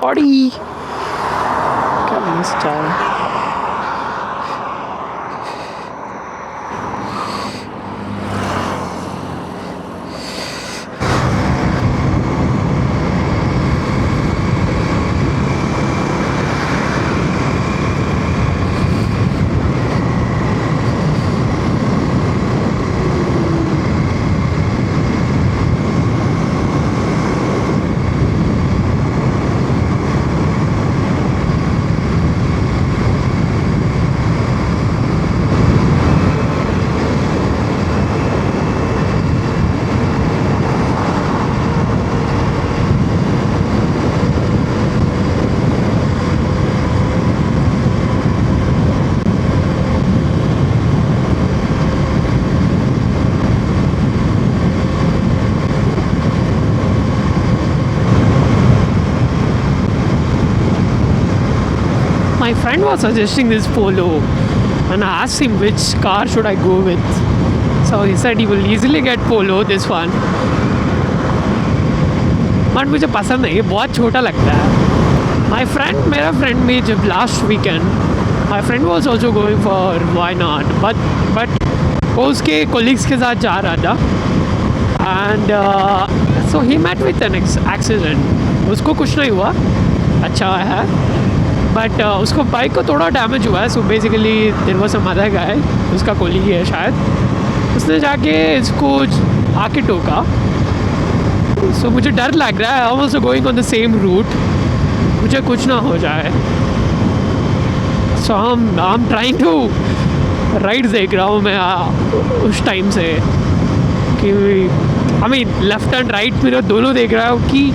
Audi क्या मस्त जा रहा है। My friend was suggesting this Polo, and I asked him which car should I go with. So he said he will easily get Polo, this one. But मुझे पसंद नहीं, ये बहुत छोटा लगता है. मेरा फ्रेंड में जब last weekend my friend was also going for why not, but वो उसके कोलिग्स के साथ जा रहा था. And so he met with an accident. उसको कुछ नहीं हुआ, अच्छा है, बट उसको बाइक को थोड़ा डैमेज हुआ है. So basically there was some other guy, उसका कोलिग है शायद, उसने जाके इसको आके टोका. सो मुझे डर लग रहा है, I am also going on the same route, मुझे कुछ ना हो जाए. So I am trying to right देख रहा हूँ मैं उस टाइम से कि I mean left and right मेरा दोनों देख रहा हूँ कि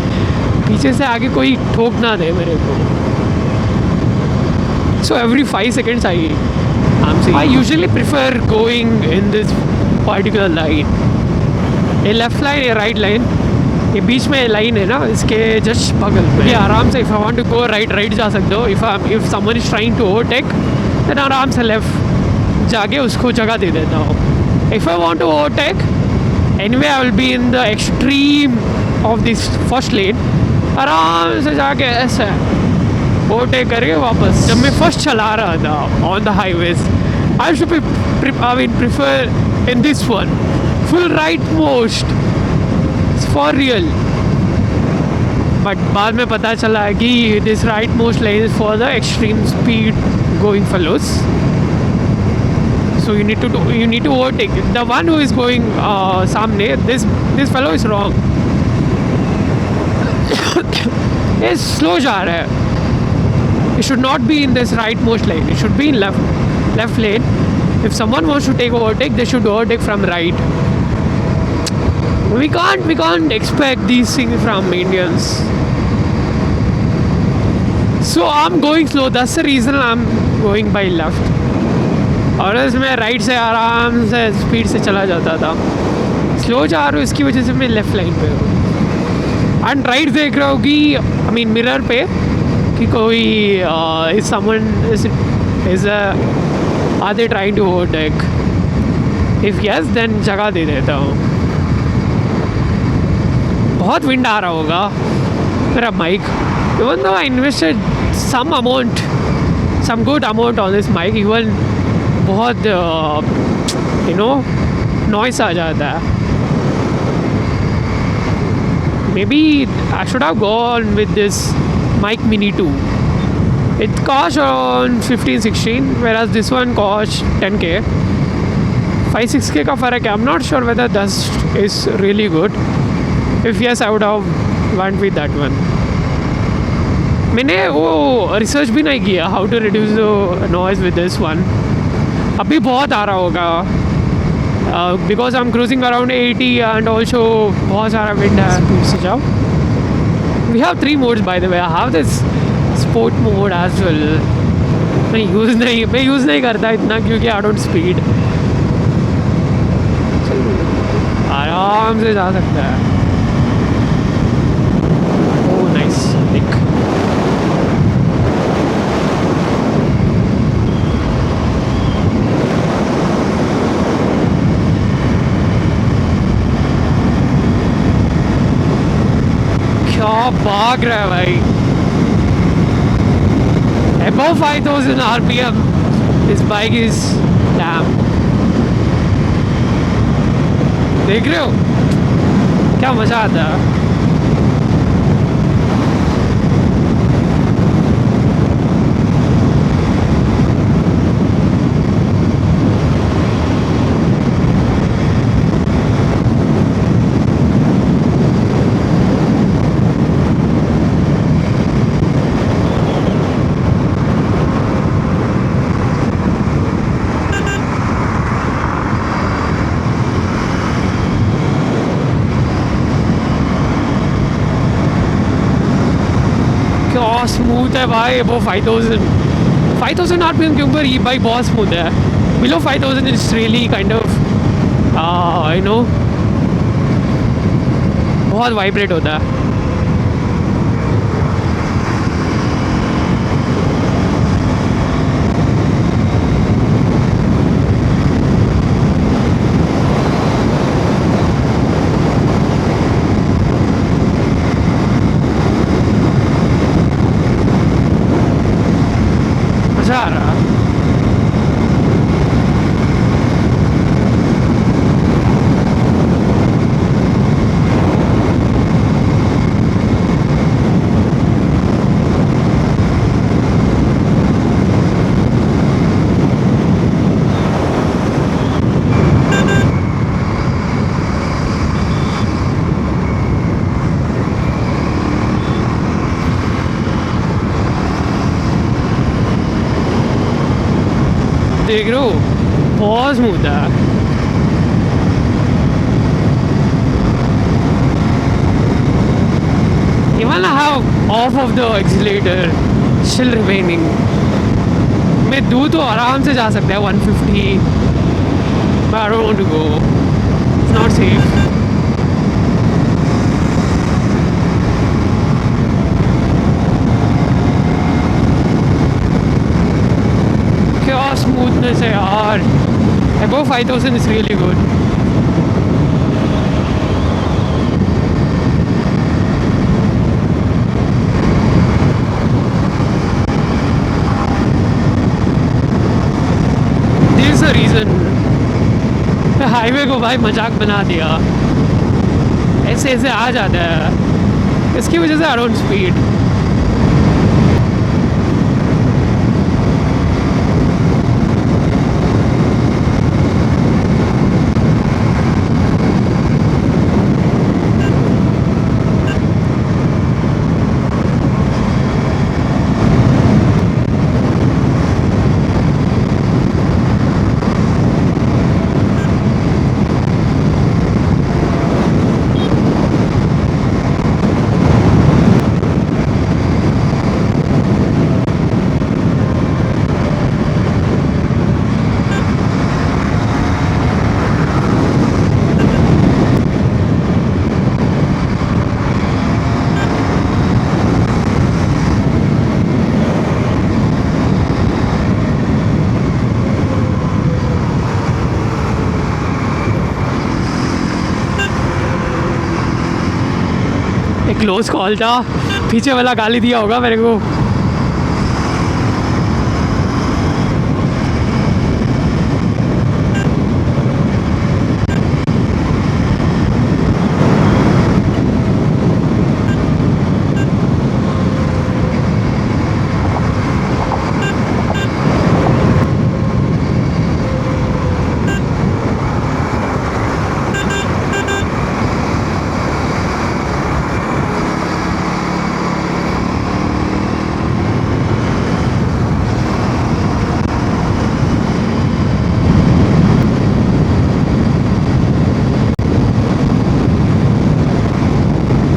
पीछे से आगे कोई ठोक ना दे मेरे को. So every 5 seconds I'm seeing. I usually prefer going in this particular line. ये लेफ्ट लाइन या राइट लाइन, ये बीच में लाइन है ना, इसके जस्ट बगल में. ये आराम से if I want to go right जा सकते हो. If someone is trying to overtake then आराम से लेफ्ट जाके उसको जगह दे देता हूँ. If I want to overtake anyway I will be in the extreme of this first lane, आराम से जाके ऐसे ओवरटेक करके वापस. जब मैं फर्स्ट चला रहा था on the highways, I should be prefer in this one full right most for real. But बाद में पता चला है कि this right most line is for the extreme speed going fellows. So you need to overtake the one who is going सामने. This fellow is wrong. ये slow जा रहा है. It should not be in this rightmost lane. It should be in left lane. If someone wants to overtake, they should overtake from right. We can't expect these things from Indians. So I'm going slow. That's the reason I'm going by left. और मैं right से आराम से speed से चला जाता था. Slow जा रहा हूँ, इसकी वजह से मैं लेफ़्ट लाइन पे हूँ. एंड राइट देख रहा हूँ कि आई मीन मिरर पे कि कोई is someone is or they trying to overtake. If yes then जगह दे देता हूँ. बहुत विंड आ रहा होगा मेरा mic. Even though I invested some good amount on this mic, even बहुत नॉइस आ जाता है. Maybe I should have gone with this mic mini 2. It cost around 15-16, whereas this one cost 10k. 5-6k का फ़र्क है. I'm not sure whether this is really good. If yes, I would have went with that one. मैंने वो research भी नहीं किया how to reduce the noise with this one. अभी बहुत आ रहा होगा because I'm cruising around 80 and also बहुत सारा wind है. स्पीड से जाओ. We have 3 modes by the way. I have this sport mode as well. मैं यूज़ नहीं करता इतना क्योंकि I don't speed. आराम से जा सकता है. Oh nice. देख क्या भाग रहा है भाई. above 5000 RPM, this bike is damn. देख रहे हो क्या मजा आता है. स्मूथ है भाई. वो 5000 आरपीएम के ऊपर ये बाइक बहुत स्मूथ है. Below 5000 it's really kind of you know बहुत वाइब्रेट होता है. मजा आ रहा. देख रहे हो बहुत स्मूथ है. Even I have off of the accelerator still remaining. मैं दूँ तो आराम से जा सकता है 150. But I don't want to go. It's not safe. क्या स्मूथनेस है यार. Above 5000 is really good. This is the reason. Highway को भाई मजाक बना दिया. ऐसे ऐसे आ जाता है. इसकी वजह से अराउंड स्पीड. क्लोज कॉल था. पीछे वाला गाली दिया होगा मेरे को.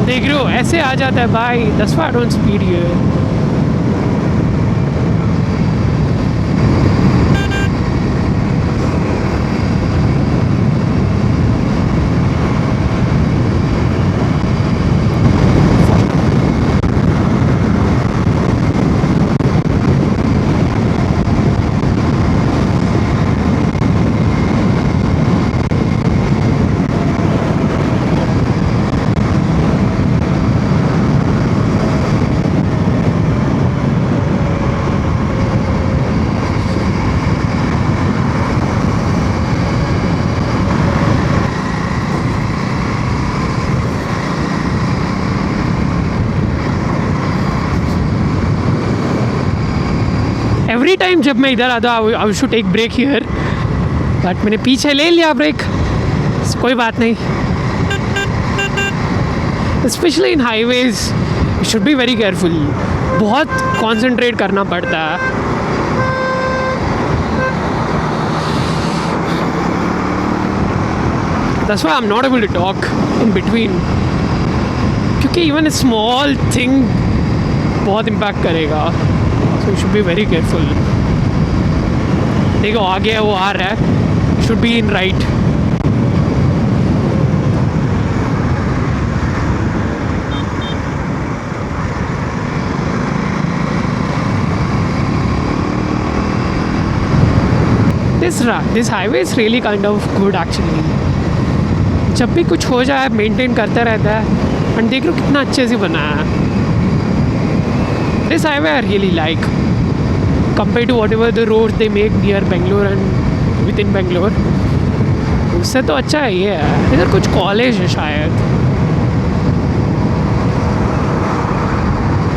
देख रहे हो ऐसे आ जाता है भाई. 10 अराउंड स्पीड ये. टाइम जब मैं इधर आता हूँ I should take break here, but मैंने पीछे ले लिया ब्रेक, कोई बात नहीं. Especially in highways you should be very careful, बहुत कॉन्सेंट्रेट करना पड़ता है. That's why I'm not able to talk in between, क्योंकि even a small thing बहुत impact करेगा. So you should be very careful. देखो आगे है वो आ रहा है, should be in right. This highway is really kind of good actually. जब भी कुछ हो जाए मेंटेन करता रहता है, एंड देख लो कितना अच्छे से बना है. This highway I really like compare to whatever the road they make near Bangalore and within Bangalore. उससे तो अच्छा है ये है. इधर कुछ कॉलेज है शायद,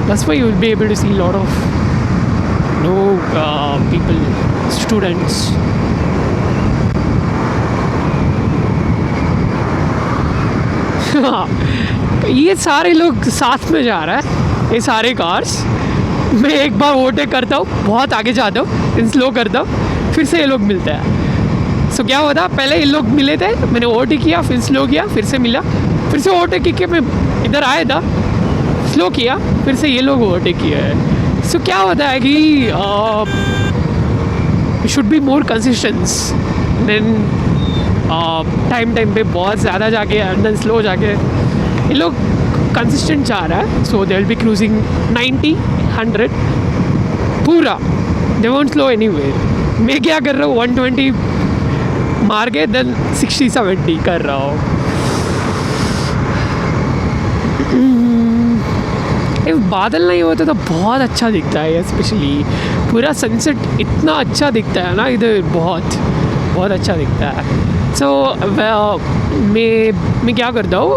that's why you will be able to see a lot of people, students. ये सारे लोग साथ में जा रहा है, ये सारे कार्स. मैं एक बार ओवरटेक करता हूँ, बहुत आगे जाता हूँ, फिर स्लो करता हूँ, फिर से ये लोग मिलते हैं. सो क्या होता, पहले ये लोग मिले थे, मैंने ओवरटेक किया, फिर स्लो किया, फिर से मिला, फिर से ओवरटेक करके मैं इधर आया था, स्लो किया, फिर से ये लोग ओवरटेक किया है. सो क्या होता है कि you should be more consistence then time पे बहुत ज़्यादा जाके एंड स्लो जाके. ये लोग कंसिस्टेंट जा रहा है, सो दे विल बी क्रूजिंग 90 100 पूरा, दे वोंट स्लो एनीवेयर. मैं क्या कर रहा हूँ 120 मार के देन 60-70 कर रहा हूँ. बादल नहीं होते तो बहुत अच्छा दिखता है, स्पेशली पूरा सनसेट इतना अच्छा दिखता है ना इधर, बहुत बहुत अच्छा दिखता है. सो मैं क्या करता हूँ,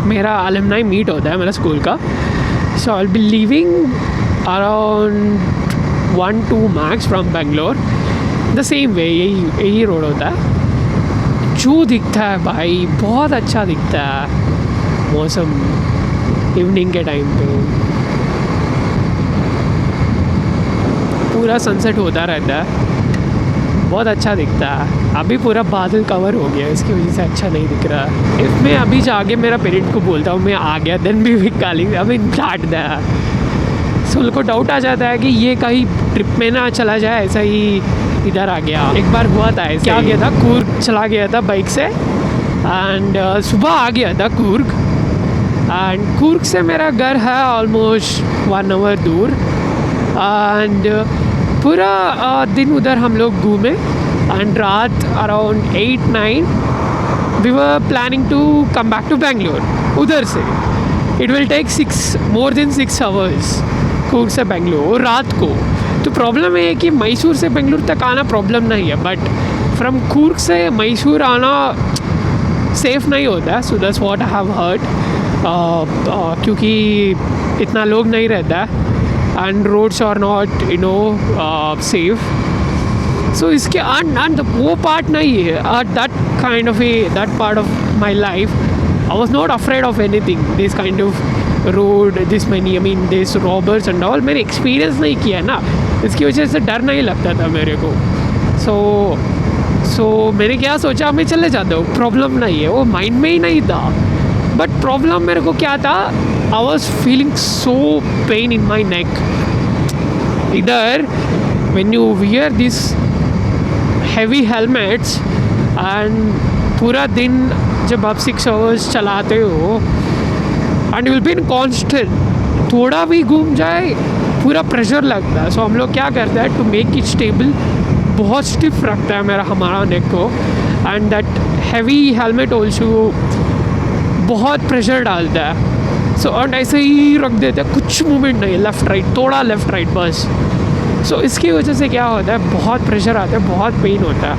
मेरा अलमनाई मीट होता है मेरा स्कूल का. So I will be leaving around 1-2 max from Bangalore. The same way यही रोड होता है. जो दिखता है भाई बहुत अच्छा दिखता है मौसम इवनिंग के टाइम पे. पूरा सनसेट होता रहता है, बहुत अच्छा दिखता है. अभी पूरा बादल कवर हो गया, इसकी वजह से अच्छा नहीं दिख रहा है. इफ मैं अभी जाके मेरा पेरेंट को बोलता हूँ मैं आ गया, देन भी गाली अभी डांट दिया. सो उनको डाउट आ जाता है कि ये कहीं ट्रिप में ना चला जाए, ऐसा ही इधर आ गया. एक बार हुआ था ऐसे, क्या गया था, कूर्ग चला गया था बाइक से, एंड सुबह आ गया था कूर्ग. एंड कूर्ग से मेरा घर है ऑलमोस्ट 1 आवर दूर. एंड पूरा दिन उधर हम लोग घूमे, एंड रात around 8-9 we were planning to come back to Bangalore. उधर से it will take more than 6 hours Coorg से बेंगलोर रात को. तो प्रॉब्लम ये है कि मैसूर से बेंगलोर तक आना प्रॉब्लम नहीं है, बट फ्रॉम कूर्ग से मैसूर आना सेफ़ नहीं होता है. So that's what I have heard, क्योंकि इतना लोग नहीं रहता है and roads are not safe. So इसके and वो पार्ट नहीं है, that part of my life I was not afraid of anything. This kind of road, this this robbers and all मैंने एक्सपीरियंस नहीं किया ना, इसकी वजह से डर नहीं लगता था मेरे को. सो मैंने क्या सोचा, मैं चले जाता हूँ, प्रॉब्लम नहीं है. वो माइंड में ही नहीं था, बट प्रॉब्लम मेरे को क्या था, I was feeling so pain in my neck. इधर when you wear these heavy helmets and पूरा दिन जब आप 6 आवर्स चलाते हो and you will be in constant, थोड़ा भी घूम जाए पूरा प्रेशर लगता है. सो हम लोग क्या करते हैं, टू मेक इट स्टेबल बहुत स्टिफ रखता है हमारा नेक को, and that heavy helmet also बहुत प्रेशर डालता है. सो और ऐसे ही रख देते हैं, कुछ मूवमेंट नहीं, लेफ़्ट राइट, थोड़ा लेफ़्ट राइट बस. सो इसकी वजह से क्या होता है, बहुत प्रेशर आता है, बहुत पेन होता है.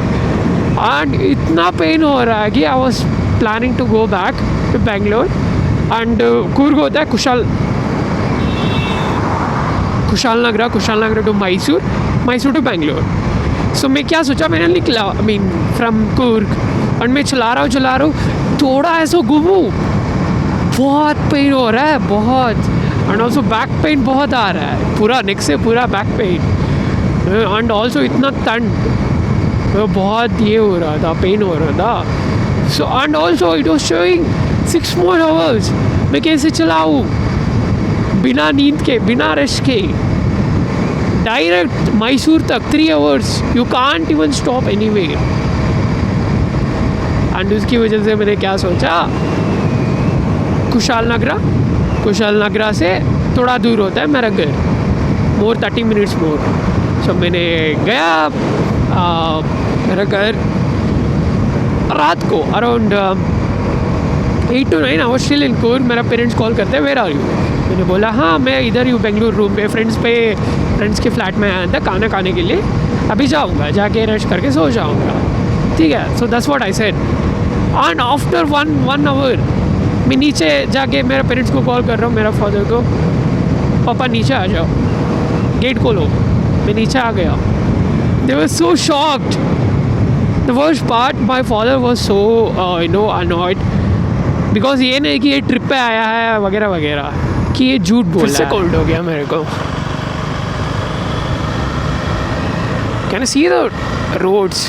एंड इतना पेन हो रहा है कि I was planning to go back to Bangalore. And Coorg होता है Kushalnagar to Mysore to Bangalore. So मैं क्या सोचा, मैंने निकला फ्रॉम कुर्ग और मैं चला रहा हूँ थोड़ा ऐसा घूमूँ, बहुत पेन हो रहा है बहुत, एंड ऑल्सो बैक पेन बहुत आ रहा है, पूरा नेक से पूरा बैक पेन, एंड ऑल्सो इतना ठंड, बहुत ये हो रहा था, पेन हो रहा था. So and also it was showing 6 more hours. मैं कैसे चलाऊँ बिना नींद के, बिना रेस्ट के, डायरेक्ट मैसूर तक 3 hours, you can't even stop anywhere. And उसकी वजह से मैंने क्या सोचा, कुशाल नगरा से थोड़ा दूर होता है मेरा घर, मोर 30 minutes मोर. सो मैंने गया मेरा घर रात को around 8 to 9 hours still in core. मेरा पेरेंट्स कॉल करते हैं, वेयर आर यू. मैंने बोला हाँ मैं इधर ही हूँ बेंगलुरु रूम पे, फ्रेंड्स के फ्लैट में आया था खाना खाने के लिए, अभी जाऊँगा, जाके रेस्ट करके सो जाऊँगा. ठीक है, so that's what I said. And after one hour मैं नीचे जाके मेरे पेरेंट्स को कॉल कर रहा हूँ, मेरा फादर को, पापा नीचे आ जाओ, गेट खोलो. मैं नीचे आ गया. They were so shocked. The worst part, my father was so annoyed, because ये नहीं कि ये ट्रिप पे आया है वगैरह वगैरह, कि ये झूठ बोल रहा है. कोल्ड हो गया मेरे को. Can see the roads.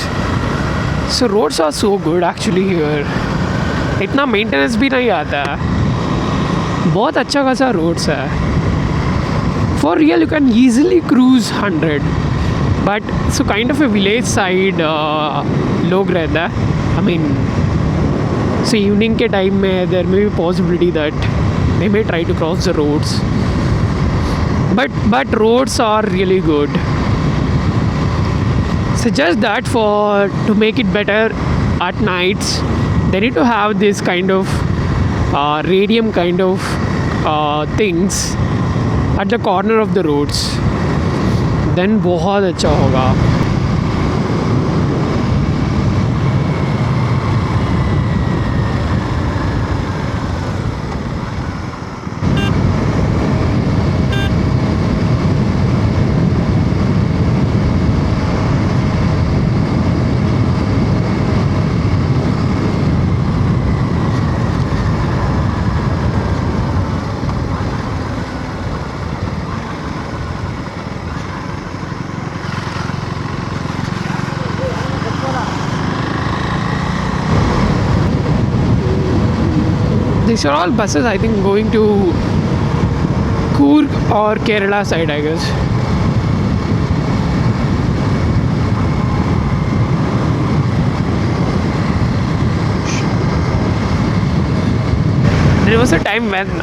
So roads are so good actually here. इतना मेंटेनेंस भी नहीं आता है, बहुत अच्छा खासा रोड्स है. For real you can easily cruise 100, but so kind of a village side लोग रहता है. सो इवनिंग के टाइम में there may be possibility that they may try to cross the roads, but roads are really good. So just that to make it better at nights, they need to have this kind of radium kind of things at the corner of the roads. Then बहुत अच्छा होगा. These are all buses, I think, going to Coorg or Kerala side, I guess. There was a time when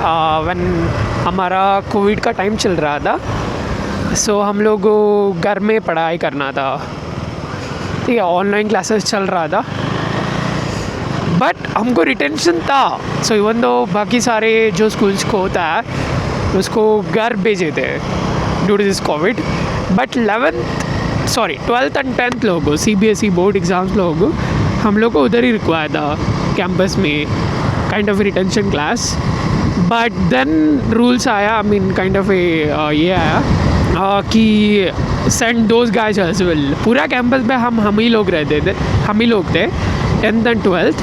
हमारा Covid का time चल रहा था, सो हम लोग घर में पढ़ाई करना था. ठीक है, ऑनलाइन क्लासेस चल रहा था, बट हमको रिटेंशन था. सो इवन दो बाकी सारे जो स्कूल्स को होता है उसको घर भेजे थे due to this Covid, but 12th and 10th लोगों CBSE बोर्ड एग्ज़ाम्स लोगों हम लोग को उधर ही रिक्वायर था कैंपस में, kind of retention class. But then rules आया, काइंड ऑफ ये आया कि send those guys as well. पूरा कैंपस में हम ही लोग रहते थे, हम ही लोग थे 10th and 12th.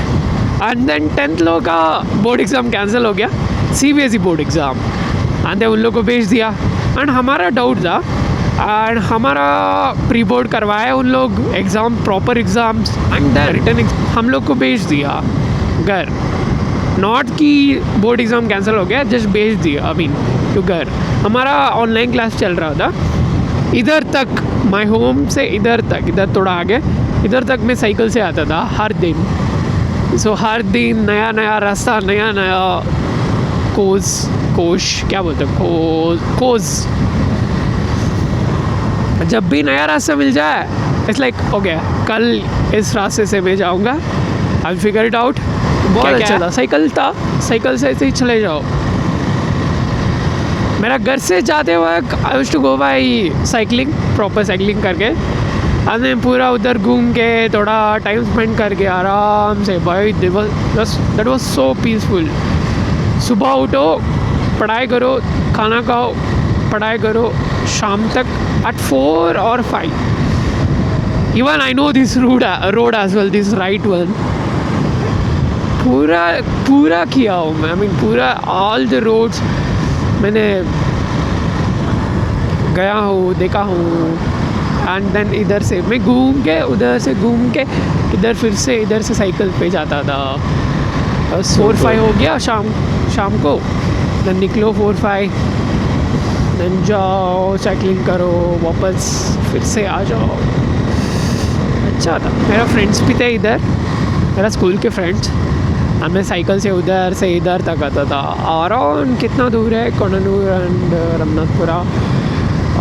And then 10th लोगों का बोर्ड एग्ज़ाम कैंसिल हो गया, CBSE board exam, and then उन लोग को भेज दिया. एंड हमारा डाउट था, एंड हमारा प्री बोर्ड करवाया उन लोग exam, proper exams, and then return हम लोग को भेज दिया घर. नॉट कि बोर्ड एग्ज़ाम कैंसिल हो गया, जस्ट भेज दिया टू घर. हमारा ऑनलाइन क्लास चल रहा था. इधर तक माई होम से इधर थोड़ा आगे, इधर तक मैं साइकिल से आता था हर दिन. सो हर दिन नया नया रास्ता, नया कोस क्या बोलते हैं, कोस. जब भी नया रास्ता मिल जाए इट्स लाइक ओके, कल इस रास्ते से मैं जाऊँगा, आई फिगर इट आउट. बहुत अच्छा था. साइकिल से ऐसे ही चले जाओ. मेरा घर से जाते वक्त I used to go by cycling, proper cycling करके, हमने पूरा उधर घूम के थोड़ा टाइम स्पेंड करके आराम से. भाई दैट वाज सो पीसफुल. सुबह उठो, पढ़ाई करो, खाना खाओ, पढ़ाई करो, शाम तक at 4 or 5. Even I know this road as well, this right one. पूरा पूरा किया हूँ मैं, I mean पूरा all the roads मैंने गया हूँ, देखा हूँ. एंड देन इधर से मैं घूम के, उधर से घूम के इधर, फिर से इधर से साइकिल पे जाता था. 4-5 हो गया शाम को. देन निकलो 4-5, देन जाओ साइकिलिंग करो, वापस फिर से आ जाओ. अच्छा था. मेरा फ्रेंड्स भी थे इधर, मेरा स्कूल के फ्रेंड्स. और मैं साइकिल से उधर से इधर तक आता था. अराउंड कितना दूर है कोडानूर and रमनाथपुरा?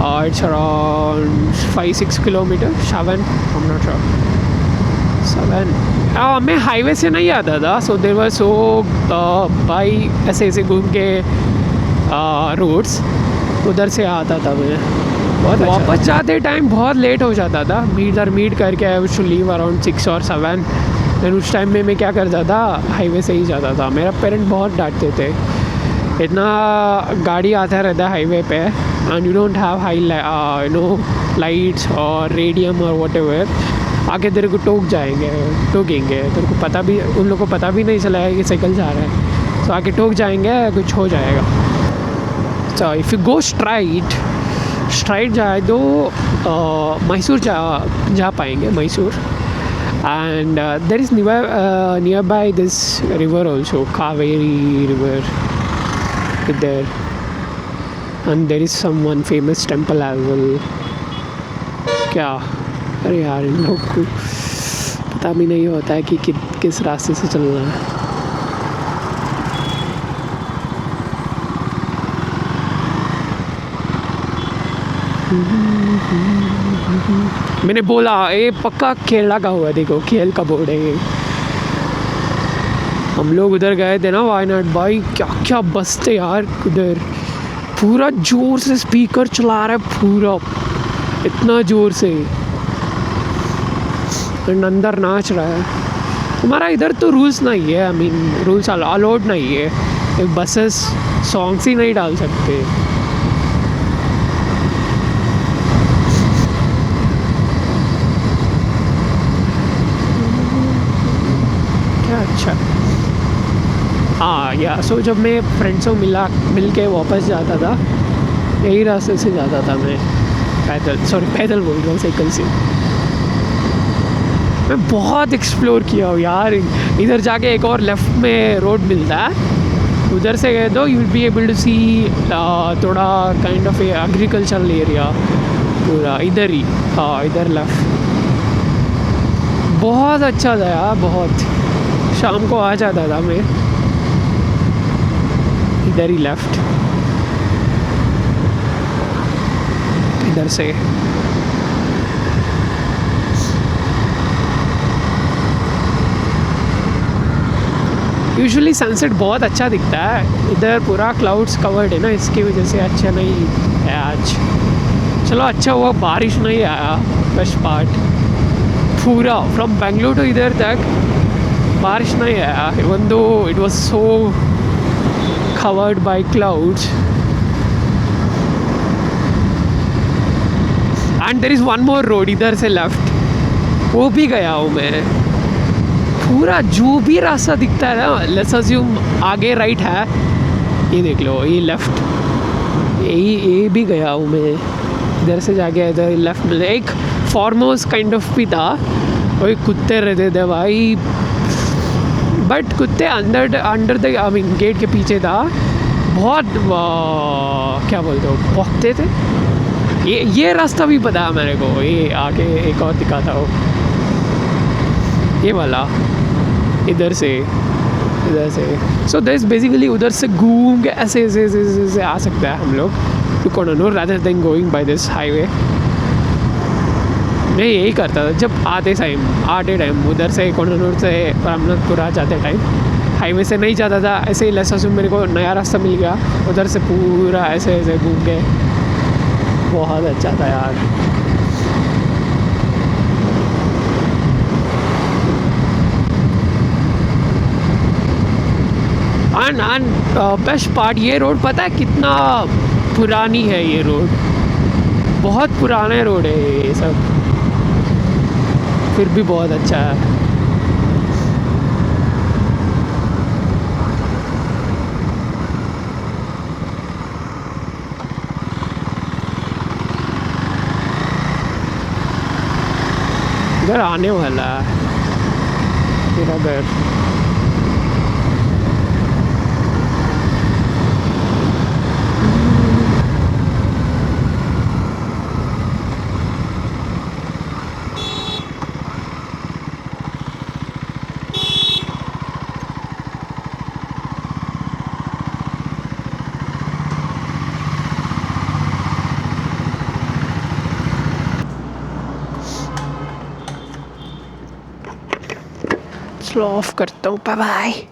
It's around 5-6 kilometers. 7, I'm not sure. 7. मैं हाईवे से नहीं आता था, so there was so by ऐसे घूम के रोड्स उधर से आता था मैं. बहुत वापस जाते टाइम बहुत लेट हो जाता था. मीट करके I was to leave around 6 or 7. Then उस टाइम में मैं क्या करता था, हाईवे से ही जाता था. मेरा पेरेंट बहुत डांटते थे, इतना गाड़ी आता रहता है हाईवे पे and you don't have high lights और रेडियम और वट एवर. आगे तेरे को ठोकेंगे, तेरे को पता भी, उन लोग को पता भी नहीं चला है कि साइकिल जा रहा है. तो आगे ठोक जाएंगे, कुछ हो जाएगा. So if you go straight जाए तो मैसूर जा पाएंगे, Mysore. And there is near by this river also, Kaveri river there, and there is some one famous temple as well. क्या, अरे यार इन लोग को पता भी नहीं होता है कि किस रास्ते से चलना है. मैंने बोला ये पक्का केरला का हुआ. देखो खेल का बोर्ड है ये. हम लोग उधर गए थे ना वायनाड, भाई क्या क्या बस थे यार उधर. पूरा ज़ोर से स्पीकर चला रहा है, पूरा इतना ज़ोर से, अंदर नाच रहा है. हमारा इधर तो रूल्स नहीं है, आई मीन रूल्स अलाउड नहीं है. बसेस सॉन्ग्स ही नहीं डाल सकते. क्या अच्छा. हाँ या सो जब मैं फ्रेंड्स को मिल के वापस जाता था, यही रास्ते से जाता था मैं. पैदल बोल रहा हूँ, साइकिल से. मैं बहुत एक्सप्लोर किया हूँ यार. इधर जाके एक और लेफ़्ट में रोड मिलता है, उधर से गए तो you will be able to see थोड़ा काइंड ऑफ एग्रीकल्चरल एरिया पूरा इधर ही. हाँ इधर लेफ़्ट. बहुत अच्छा था यार, बहुत. शाम को आ जाता था मैं इधर ही लेफ़्ट, इधर से. यूजुअली सनसेट बहुत अच्छा दिखता है. इधर पूरा क्लाउड्स कवर्ड है ना, इसकी वजह से अच्छा नहीं है आज. चलो अच्छा हुआ बारिश नहीं आया. बेस्ट पार्ट, पूरा फ्रॉम बेंगलुरु टू इधर तक बारिश नहीं आया, even though it was so covered by clouds. And there is one more road इधर से लेफ्ट, वो भी गया हूँ मैं. पूरा जो भी रास्ता दिखता है ना, लेट्स अज्यूम आगे राइट है, ये देख लो, ये लेफ्ट, ये भी गया हूँ मैं. इधर से जाके इधर लेफ्ट में एक फार्म हाउस काइंड ऑफ भी था. वही कुत्ते रहते थे भाई, बट कुत्ते under the I mean gate के पीछे था. बहुत क्या बोलते हो, भौंकते थे. ये रास्ता भी पता है मेरे को. ये आगे एक और दिखाता हो, ये वाला इधर से. सो दैट्स बेसिकली उधर से घूम के ऐसे आ सकता है हम लोग to Kodanur rather than going by this highway. मैं यही करता था जब आते टाइम उधर से कोडानूर से रमनाथपुरा जाते टाइम. हाईवे से नहीं जाता था, ऐसे ही लेट्स मेरे को नया रास्ता मिल गया, उधर से पूरा ऐसे घूम के. बहुत अच्छा था यार. एंड बेस्ट पार्ट, ये रोड पता है कितना पुरानी है ये रोड. बहुत पुराने रोड है ये सब, फिर भी बहुत अच्छा है। घर आने वाला है मेरा घर। चलो ऑफ करता हूँ, बाय बाय।